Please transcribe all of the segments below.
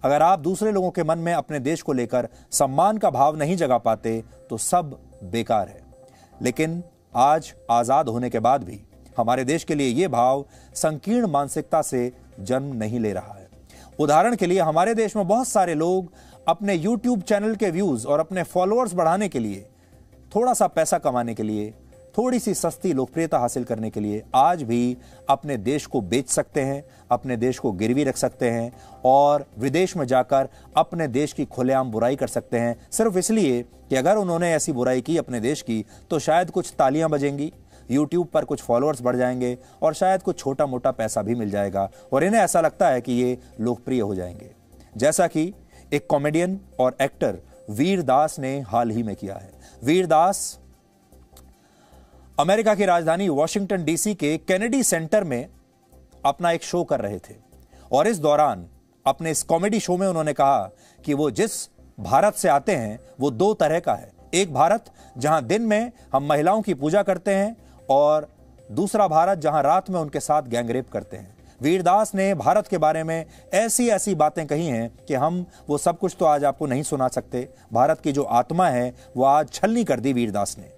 अगर आप दूसरे लोगों के मन में अपने देश को लेकर सम्मान का भाव नहीं जगा पाते तो सब बेकार है। लेकिन आज आजाद होने के बाद भी हमारे देश के लिए यह भाव संकीर्ण मानसिकता से जन्म नहीं ले रहा है। उदाहरण के लिए हमारे देश में बहुत सारे लोग अपने YouTube चैनल के व्यूज और अपने फॉलोअर्स बढ़ाने के लिए, थोड़ा सा पैसा कमाने के लिए, थोड़ी सी सस्ती लोकप्रियता हासिल करने के लिए आज भी अपने देश को बेच सकते हैं, अपने देश को गिरवी रख सकते हैं और विदेश में जाकर अपने देश की खुलेआम बुराई कर सकते हैं, सिर्फ इसलिए कि अगर उन्होंने ऐसी बुराई की अपने देश की तो शायद कुछ तालियां बजेंगी, YouTube पर कुछ फॉलोअर्स बढ़ जाएंगे और शायद कुछ छोटा मोटा पैसा भी मिल जाएगा और इन्हें ऐसा लगता है कि ये लोकप्रिय हो जाएंगे, जैसा कि एक कॉमेडियन और एक्टर वीर दास ने हाल ही में किया है। वीर दास अमेरिका की राजधानी वॉशिंगटन डीसी के केनेडी सेंटर में अपना एक शो कर रहे थे और इस दौरान अपने इस कॉमेडी शो में उन्होंने कहा कि वो जिस भारत से आते हैं वो दो तरह का है। एक भारत जहां दिन में हम महिलाओं की पूजा करते हैं और दूसरा भारत जहां रात में उनके साथ गैंगरेप करते हैं। वीरदास ने भारत के बारे में ऐसी ऐसी बातें कही हैं कि हम वो सब कुछ तो आज आपको नहीं सुना सकते। भारत की जो आत्मा है वो आज छलनी कर दी वीरदास ने।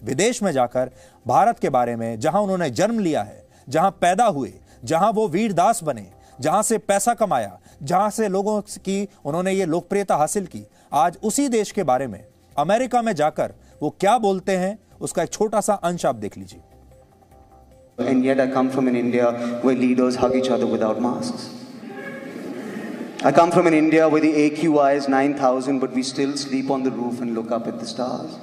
विदेश में जाकर भारत के बारे में, जहां उन्होंने जन्म लिया है, जहां पैदा हुए, जहां वो वीरदास बने, जहां से पैसा कमाया, जहां से लोगों की उन्होंने ये लोकप्रियता हासिल की, आज उसी देश के बारे में अमेरिका में जाकर वो क्या बोलते हैं उसका एक छोटा सा अंश आप देख लीजिए। And yet I come from an India where leaders hug each other without masks. I come from an India where the AQI is 9,000 but we still sleep on the roof and look up at the stars.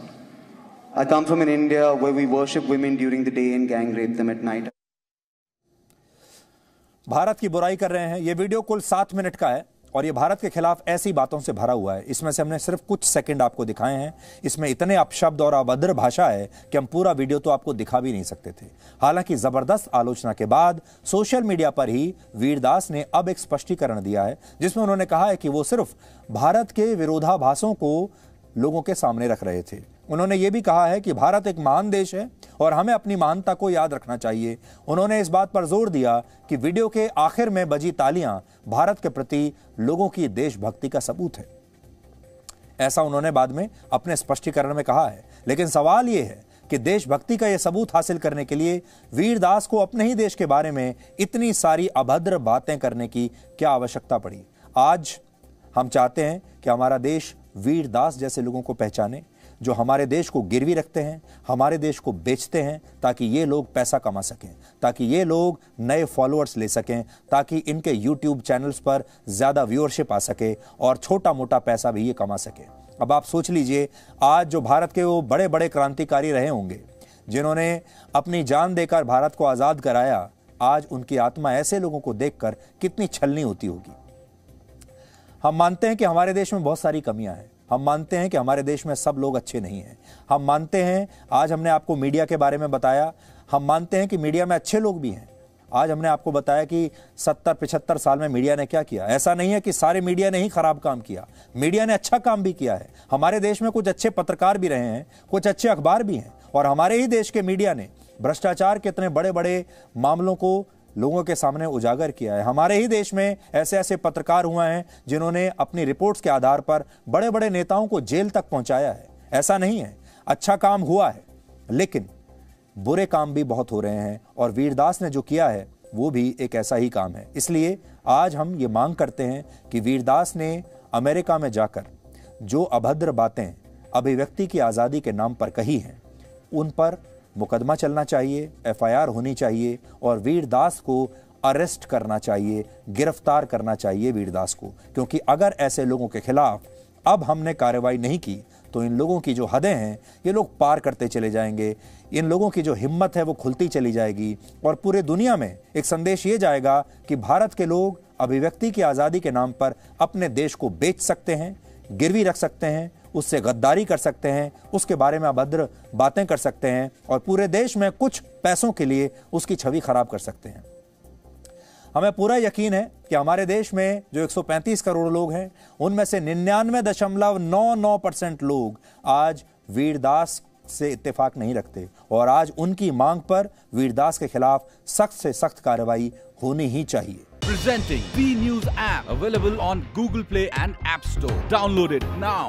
I come from an India where we worship women during the day and gang rape them at night. Bharat की बुराई कर रहे हैं। यह video कुल 7 minute का है और ये भारत के खिलाफ ऐसी बातों से भरा हुआ है। इसमें से हमने सिर्फ कुछ सेकंड आपको दिखाए हैं। इसमें इतने अपशब्द और अभद्र भाषा है कि हम पूरा वीडियो तो आपको दिखा भी नहीं सकते थे। हालांकि जबरदस्त आलोचना के बाद सोशल मीडिया पर ही वीरदास ने अब एक स्पष्टीकरण दिया है जिसमें उन्होंने कहा है कि वो सिर्फ भारत के विरोधाभासों को लोगों के सामने रख रहे थे। उन्होंने ये भी कहा है कि भारत एक महान देश है और हमें अपनी महानता को याद रखना चाहिए। उन्होंने इस बात पर जोर दिया कि वीडियो के आखिर में बजी तालियां भारत के प्रति लोगों की देशभक्ति का सबूत है। ऐसा उन्होंने बाद में अपने स्पष्टीकरण में कहा है। लेकिन सवाल यह है कि देशभक्ति का यह सबूत हासिल करने के लिए वीरदास को अपने ही देश के बारे में इतनी सारी अभद्र बातें करने की क्या आवश्यकता पड़ी। आज हम चाहते हैं कि हमारा देश वीरदास जैसे लोगों को पहचाने जो हमारे देश को गिरवी रखते हैं, हमारे देश को बेचते हैं ताकि ये लोग पैसा कमा सकें, ताकि ये लोग नए फॉलोअर्स ले सकें, ताकि इनके YouTube चैनल्स पर ज़्यादा व्यूअरशिप आ सके और छोटा मोटा पैसा भी ये कमा सके। अब आप सोच लीजिए, आज जो भारत के वो बड़े बड़े क्रांतिकारी रहे होंगे जिन्होंने अपनी जान देकर भारत को आज़ाद कराया, आज उनकी आत्मा ऐसे लोगों को देखकर कितनी छलनी होती होगी। हम मानते हैं कि हमारे देश में बहुत सारी कमियां हैं। हम मानते हैं कि हमारे देश में सब लोग अच्छे नहीं हैं। हम मानते हैं, आज हमने आपको मीडिया के बारे में बताया, हम मानते हैं कि मीडिया में अच्छे लोग भी हैं। आज हमने आपको बताया कि 70-75 साल में मीडिया ने क्या किया। ऐसा नहीं है कि सारे मीडिया ने ही खराब काम किया, मीडिया ने अच्छा काम भी किया है। हमारे देश में कुछ अच्छे पत्रकार भी रहे हैं, कुछ अच्छे अखबार भी हैं और हमारे ही देश के मीडिया ने भ्रष्टाचार के इतने बड़े बड़े मामलों को लोगों के सामने उजागर किया है। हमारे ही देश में ऐसे ऐसे पत्रकार हुए हैं जिन्होंने अपनी रिपोर्ट्स के आधार पर बड़े बड़े नेताओं को जेल तक पहुंचाया है। ऐसा नहीं है, अच्छा काम हुआ है, लेकिन बुरे काम भी बहुत हो रहे हैं और वीरदास ने जो किया है वो भी एक ऐसा ही काम है। इसलिए आज हम ये मांग करते हैं कि वीरदास ने अमेरिका में जाकर जो अभद्र बातें अभिव्यक्ति की आज़ादी के नाम पर कही हैं उन पर मुकदमा चलना चाहिए, FIR होनी चाहिए और वीरदास को अरेस्ट करना चाहिए, गिरफ्तार करना चाहिए वीरदास को। क्योंकि अगर ऐसे लोगों के खिलाफ अब हमने कार्रवाई नहीं की तो इन लोगों की जो हदें हैं ये लोग पार करते चले जाएंगे, इन लोगों की जो हिम्मत है वो खुलती चली जाएगी और पूरे दुनिया में एक संदेश ये जाएगा कि भारत के लोग अभिव्यक्ति की आज़ादी के नाम पर अपने देश को बेच सकते हैं, गिरवी रख सकते हैं, उससे गद्दारी कर सकते हैं, उसके बारे में अभद्र बातें कर सकते हैं और पूरे देश में कुछ पैसों के लिए उसकी छवि खराब कर सकते हैं। हमें पूरा यकीन है कि हमारे देश में जो 135 करोड़ लोग हैं उनमें से 99.99% लोग आज वीरदास से इत्तेफाक नहीं रखते और आज उनकी मांग पर वीरदास के खिलाफ सख्त से सख्त कार्रवाई होनी ही चाहिए। Presenting V News app, available on Google Play and App Store. Download it now.